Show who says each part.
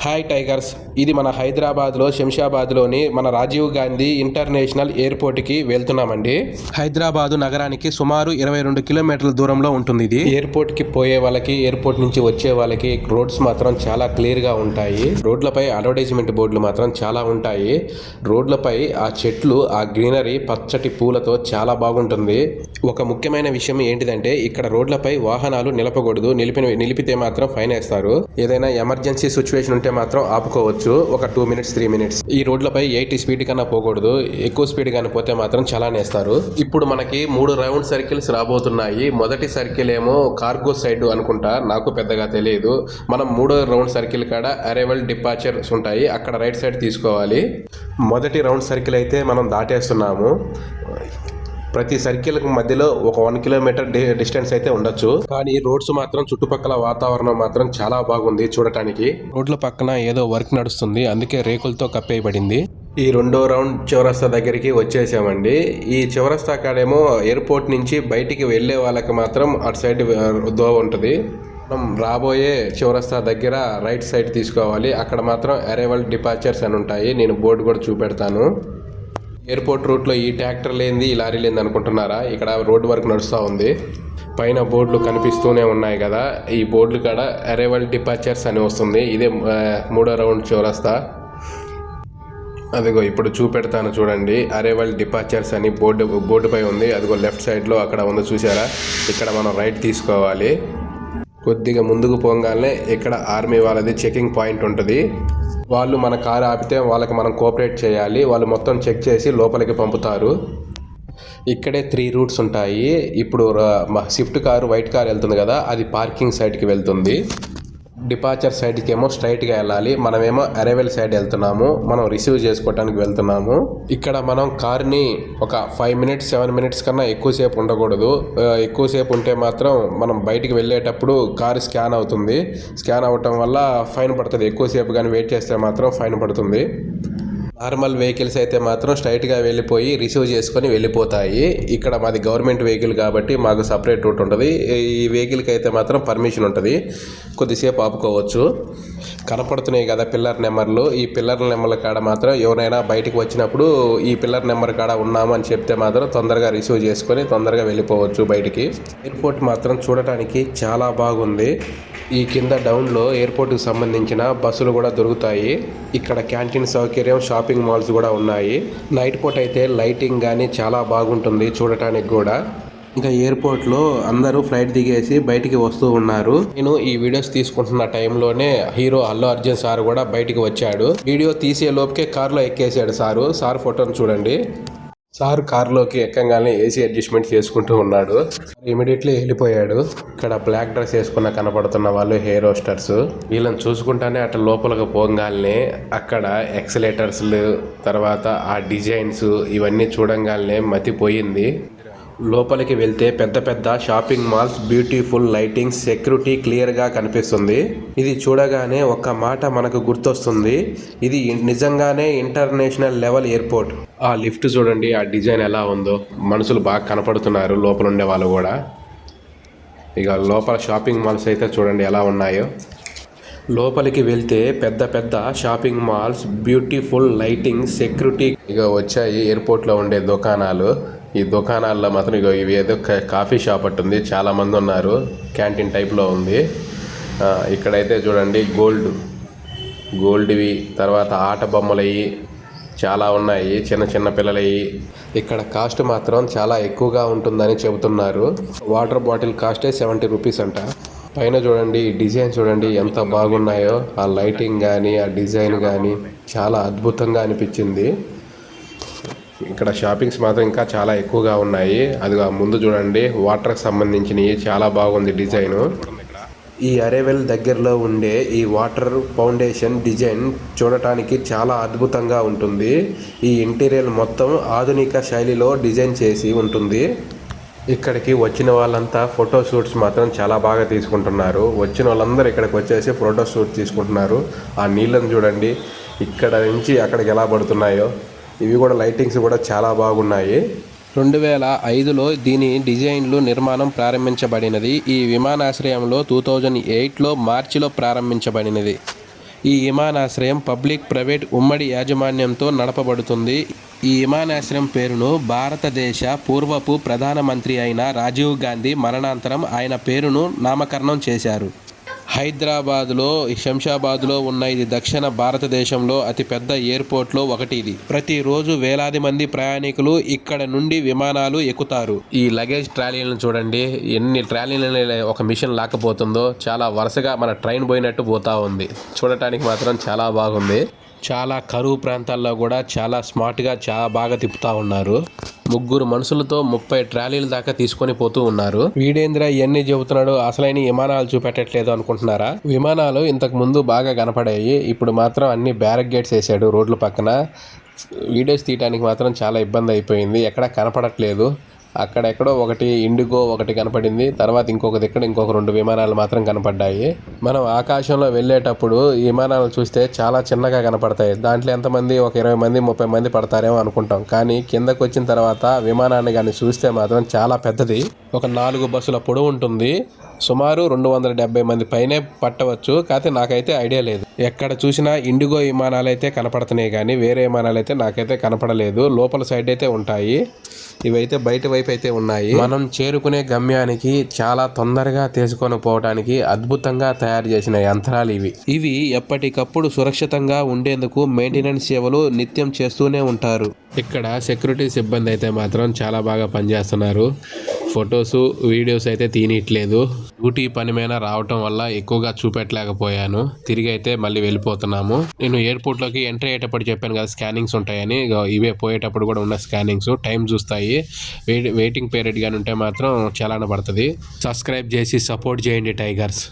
Speaker 1: Hi tigers, ఇది మన హైదరాబాద్లో శంషాబాద్లోని మన రాజీవ్ గాంధీ ఇంటర్నేషనల్ ఎయిర్పోర్ట్కి వెళ్తున్నామండి. హైదరాబాదు నగరానికి సుమారు 22 కిలోమీటర్ల దూరంలో ఉంటుంది. ఇది ఎయిర్పోర్ట్కి పోయే వాళ్ళకి, ఎయిర్పోర్ట్ నుంచి వచ్చే వాళ్ళకి రోడ్స్ మాత్రం చాలా క్లియర్గా ఉంటాయి. రోడ్లపై అడ్వర్టైజ్మెంట్ బోర్డులు మాత్రం చాలా ఉంటాయి. రోడ్లపై ఆ చెట్లు, ఆ గ్రీనరీ పచ్చటి పూలతో చాలా బాగుంటుంది. ఒక ముఖ్యమైన విషయం ఏంటిదంటే ఇక్కడ రోడ్లపై వాహనాలు నిలపకూడదు. నిలిపితే మాత్రం ఫైన్ వేస్తారు. ఏదైనా ఎమర్జెన్సీ సిచ్యువేషన్ ఉంటే మాత్రం ఆపుకోవచ్చు. ఒక 2 మినిట్స్ 3 మినిట్స్. ఈ రోడ్లపై 80 స్పీడ్ కన్నా పోకూడదు. ఎక్కువ స్పీడ్ కానీ పోతే మాత్రం చలాన్ వేస్తారు. ఇప్పుడు మనకి 3 రౌండ్ సర్కిల్స్ రాబోతున్నాయి. మొదటి సర్కిల్ ఏమో కార్గో సైడ్ అనుకుంటా, నాకు పెద్దగా తెలియదు. మనం 3వ రౌండ్ సర్కిల్ కాడ అరైవల్ డిపార్చర్స్ ఉంటాయి, అక్కడ రైట్ సైడ్ తీసుకోవాలి. మొదటి రౌండ్ సర్కిల్ అయితే మనం దాటేస్తున్నాము. ప్రతి సర్కిల్ మధ్యలో ఒక 1 కిలోమీటర్ డిస్టెన్స్ అయితే ఉండొచ్చు. కానీ రోడ్స్ మాత్రం, చుట్టుపక్కల వాతావరణం మాత్రం చాలా బాగుంది చూడటానికి. రోడ్ల పక్కన ఏదో వర్క్ నడుస్తుంది, అందుకే రేకులతో కప్పేయబడింది. ఈ 2వ రౌండ్ చౌరస్తా దగ్గరికి వచ్చేసామండి. ఈ చౌరస్తా కాడేమో ఎయిర్పోర్ట్ నుంచి బయటికి వెళ్ళే వాళ్ళకి మాత్రం అటు సైడ్ దోవ ఉంటుంది. మనం రాబోయే చౌరస్తా దగ్గర రైట్ సైడ్ తీసుకోవాలి. అక్కడ మాత్రం అరైవల్ డిపార్చర్స్ అని ఉంటాయి. నేను బోర్డు కూడా చూపెడతాను. ఎయిర్పోర్ట్ రూట్లో ఈ ట్రాక్టర్ లేనిది, ఈ లారీ లేనిది అనుకుంటున్నారా? ఇక్కడ రోడ్డు వర్క్ నడుస్తూ ఉంది. పైన బోర్డులు కనిపిస్తూనే ఉన్నాయి కదా, ఈ బోర్డులు కాడ అరైవల్ డిపార్చర్స్ అని వస్తుంది. ఇదే 3వ రౌండ్ చౌరస్తా. అదిగో ఇప్పుడు చూపెడతాను చూడండి. అరైవల్ డిపార్చర్స్ అని బోర్డుపై ఉంది. అదిగో లెఫ్ట్ సైడ్లో అక్కడ ఉంది, చూసారా? ఇక్కడ మనం రైట్ తీసుకోవాలి. కొద్దిగా ముందుకు పోగానే ఇక్కడ ఆర్మీ వాళ్ళది చెకింగ్ పాయింట్ ఉంటుంది. వాళ్ళు మన కారు ఆపితే వాళ్ళకి మనం కోఆపరేట్ చేయాలి. వాళ్ళు మొత్తం చెక్ చేసి లోపలికి పంపుతారు. ఇక్కడే 3 రూట్స్ ఉంటాయి. ఇప్పుడు స్విఫ్ట్ కారు, వైట్ కారు వెళ్తుంది కదా, అది పార్కింగ్ సైడ్కి వెళ్తుంది. డిపార్చర్ సైడ్కి ఏమో స్ట్రైట్గా వెళ్ళాలి. మనమేమో అరైవల్ సైడ్ వెళ్తున్నాము. మనం రిసీవ్ చేసుకోవడానికి వెళ్తున్నాము. ఇక్కడ మనం కార్ని ఒక 5 మినిట్స్ 7 మినిట్స్ కన్నా ఎక్కువసేపు ఉండకూడదు. ఎక్కువసేపు ఉంటే మాత్రం మనం బయటికి వెళ్ళేటప్పుడు కారు స్కాన్ అవుతుంది. స్కాన్ అవ్వటం వల్ల ఫైన్ పడుతుంది. ఎక్కువసేపు కానీ వెయిట్ చేస్తే మాత్రం ఫైన్ పడుతుంది. నార్మల్ వెహికల్స్ అయితే మాత్రం స్ట్రైట్గా వెళ్ళిపోయి రిసీవ్ చేసుకొని వెళ్ళిపోతాయి. ఇక్కడ మాది గవర్నమెంట్ వెహికల్ కాబట్టి మాకు సపరేట్ రూట్ ఉంటుంది. ఈ వెహికల్కి అయితే మాత్రం పర్మిషన్ ఉంటుంది, కొద్దిసేపు ఆపుకోవచ్చు. కనపడుతున్నాయి కదా పిల్లర్ నెంబర్లు. ఈ పిల్లర్ నెంబర్ల కాడ మాత్రం ఎవరైనా బయటికి వచ్చినప్పుడు ఈ పిల్లర్ నెంబర్ కాడ ఉన్నాము అని చెప్తే మాత్రం తొందరగా రిసీవ్ చేసుకొని తొందరగా వెళ్ళిపోవచ్చు బయటికి. ఎయిర్పోర్ట్ మాత్రం చూడటానికి చాలా బాగుంది. ఈ కింద డౌన్లో ఎయిర్పోర్ట్కి సంబంధించిన బస్సులు కూడా దొరుకుతాయి. ఇక్కడ క్యాంటీన్ సౌకర్యం, షాపింగ్ మాల్స్ కూడా ఉన్నాయి. నైట్ పూట అయితే లైటింగ్ కానీ చాలా బాగుంటుంది చూడటానికి కూడా. ఇంకా ఎయిర్పోర్ట్లో అందరూ ఫ్లైట్ దిగేసి బయటికి వస్తూ ఉన్నారు. నేను ఈ వీడియోస్ తీసుకుంటున్న టైంలోనే హీరో అల్లు అర్జున్ సార్ కూడా బయటికి వచ్చాడు. వీడియో తీసే లోపుకే కారులో ఎక్కేసాడు సార్ ఫోటోను చూడండి. సార్ కారులోకి ఎక్కగానే ఏసీ అడ్జస్ట్మెంట్ చేసుకుంటూ ఉన్నాడు. ఇమీడియట్లీ వెళ్ళిపోయాడు. ఇక్కడ బ్లాక్ డ్రెస్ వేసుకున్న కనపడుతున్న వాళ్ళు హెయిర్ హోస్టర్స్. వీళ్ళని చూసుకుంటానే అట్లా లోపలికి పోగానే అక్కడ ఎక్సలేటర్స్లు, తర్వాత ఆ డిజైన్స్ ఇవన్నీ చూడంగానే మతిపోయింది. లోపలికి వెళ్తే పెద్ద పెద్ద shopping malls, beautiful lightings, security క్లియర్గా కనిపిస్తుంది. ఇది చూడగానే ఒక్క మాట మనకు గుర్తొస్తుంది, ఇది నిజంగానే ఇంటర్నేషనల్ లెవెల్ ఎయిర్పోర్ట్. ఆ లిఫ్ట్ చూడండి, ఆ డిజైన్ ఎలా ఉందో. మనుషులు బాగా కనపడుతున్నారు, లోపల ఉండే వాళ్ళు కూడా. ఇక లోపల షాపింగ్ మాల్స్ అయితే చూడండి ఎలా ఉన్నాయో. లోపలికి వెళ్తే పెద్ద పెద్ద shopping malls, beautiful lighting, security. ఇక వచ్చాయి ఎయిర్పోర్ట్లో ఉండే దుకాణాలు. ఈ దుకాణాల్లో మాత్రం ఇవి ఏదో కాఫీ షాప్ అట్టుంది, చాలామంది ఉన్నారు. క్యాంటీన్ టైప్లో ఉంది. ఇక్కడైతే చూడండి గోల్డ్వి, తర్వాత ఆట బొమ్మలవి చాలా ఉన్నాయి, చిన్న చిన్న పిల్లలవి. ఇక్కడ కాస్ట్ మాత్రం చాలా ఎక్కువగా ఉంటుందని చెబుతున్నారు. వాటర్ బాటిల్ కాస్టే 70 రూపీస్ అంట. పైన చూడండి, డిజైన్ చూడండి ఎంత బాగున్నాయో. ఆ లైటింగ్ కానీ, ఆ డిజైన్ కానీ చాలా అద్భుతంగా అనిపించింది. ఇక్కడ షాపింగ్స్ మాత్రం ఇంకా చాలా ఎక్కువగా ఉన్నాయి. అది ముందు చూడండి, వాటర్కి సంబంధించినవి చాలా బాగుంది డిజైను. ఈ అరైవల్ దగ్గరలో ఉండే ఈ వాటర్ ఫౌండేషన్ డిజైన్ చూడటానికి చాలా అద్భుతంగా ఉంటుంది. ఈ ఇంటీరియర్ మొత్తం ఆధునిక శైలిలో డిజైన్ చేసి ఉంటుంది. ఇక్కడికి వచ్చిన వాళ్ళంతా ఫోటో షూట్స్ మాత్రం చాలా బాగా తీసుకుంటున్నారు. వచ్చిన వాళ్ళందరూ ఇక్కడికి వచ్చేసి ఫోటో షూట్ తీసుకుంటున్నారు. ఆ నీళ్ళని చూడండి ఇక్కడ నుంచి అక్కడికి ఎలా పడుతున్నాయో. ఇవి కూడా లైటింగ్స్ కూడా చాలా బాగున్నాయి. 2005లో దీని డిజైన్లు నిర్మాణం ప్రారంభించబడినది. ఈ విమానాశ్రయంలో 2008లో మార్చిలో ప్రారంభించబడినది. ఈ విమానాశ్రయం పబ్లిక్ ప్రైవేట్ ఉమ్మడి యాజమాన్యంతో నడపబడుతుంది. ఈ విమానాశ్రయం పేరును భారతదేశ పూర్వపు ప్రధానమంత్రి అయిన రాజీవ్ గాంధీ మరణానంతరం ఆయన పేరును నామకరణం చేశారు. హైదరాబాద్లో శంషాబాద్లో ఉన్న ఇది దక్షిణ భారతదేశంలో అతిపెద్ద ఎయిర్పోర్ట్లో ఒకటి. ఇది ప్రతిరోజు వేలాది మంది ప్రయాణికులు ఇక్కడ నుండి విమానాలు ఎక్కుతారు. ఈ లగేజ్ ట్రాలీలను చూడండి, ఎన్ని ట్రాలీలను ఒక మిషన్ లాక్కపోతుందో. చాలా వరుసగా మన ట్రైన్ పోయినట్టు పోతా ఉంది. చూడటానికి మాత్రం చాలా బాగుంది. చాలా కరువు ప్రాంతాల్లో కూడా చాలా స్మార్ట్గా చాలా బాగా తిప్పుతూ ఉన్నారు. 3 మనుషులతో 30 ట్రాలీల దాకా తీసుకొని పోతూ ఉన్నారు. వీడేంద్ర ఇవన్నీ చెబుతున్నాడు, అసలైన విమానాలు చూపెట్టట్లేదు అనుకుంటున్నారా? విమానాలు ఇంతకు ముందు బాగా కనపడాయి, ఇప్పుడు మాత్రం అన్ని బ్యారికేడ్స్ వేసాడు రోడ్ల పక్కన. వీడియోస్ తీయడానికి మాత్రం చాలా ఇబ్బంది అయిపోయింది, ఎక్కడా కనపడట్లేదు. అక్కడెక్కడో ఒకటి ఇండిగో ఒకటి కనపడింది, తర్వాత ఇంకొక 2 విమానాలు మాత్రం కనపడ్డాయి. మనం ఆకాశంలో వెళ్ళేటప్పుడు ఈ విమానాలు చూస్తే చాలా చిన్నగా కనపడతాయి. దాంట్లో ఎంతమంది, ఒక 20 మంది 30 మంది పడతారేమో అనుకుంటాం. కానీ కిందకు వచ్చిన తర్వాత విమానాన్ని కానీ చూస్తే మాత్రం చాలా పెద్దది. ఒక 4 బస్సుల పొడవు ఉంటుంది. సుమారు 270 మంది పైనే పట్టవచ్చు. కాకపోతే నాకైతే ఐడియా లేదు. ఎక్కడ చూసినా ఇండిగో విమానాలు అయితే కనపడుతున్నాయి, కానీ వేరే విమానాలు అయితే నాకైతే కనపడలేదు. లోపల సైడ్ అయితే ఉంటాయి, ఇవైతే బయట వైపు అయితే ఉన్నాయి. మనం చేరుకునే గమ్యానికి చాలా తొందరగా తీసుకొని పోవడానికి అద్భుతంగా తయారు చేసిన యంత్రాలు ఇవి. ఇవి ఎప్పటికప్పుడు సురక్షితంగా ఉండేందుకు మెయింటెనెన్స్ సేవలు నిత్యం చేస్తూనే ఉంటారు. ఇక్కడ సెక్యూరిటీ సిబ్బంది అయితే మాత్రం చాలా బాగా పనిచేస్తున్నారు. ఫొటోస్ వీడియోస్ అయితే తీయట్లేదు. డ్యూటీ పని మీద రావటం వల్ల ఎక్కువగా చూపెట్టలేకపోయాను. తిరిగి అయితే మళ్ళీ వెళ్ళిపోతున్నాము. నేను ఎయిర్పోర్ట్లోకి ఎంట్రీ అయ్యేటప్పుడు చెప్పాను కదా స్కానింగ్స్ ఉంటాయని, ఇవే పోయేటప్పుడు కూడా ఉన్న స్కానింగ్స్. టైం చూస్తాయి. వెయిటింగ్ పీరియడ్ కానీ ఉంటే మాత్రం చలాన పడుతుంది. సబ్స్క్రైబ్ చేసి సపోర్ట్ చేయండి టైగర్స్.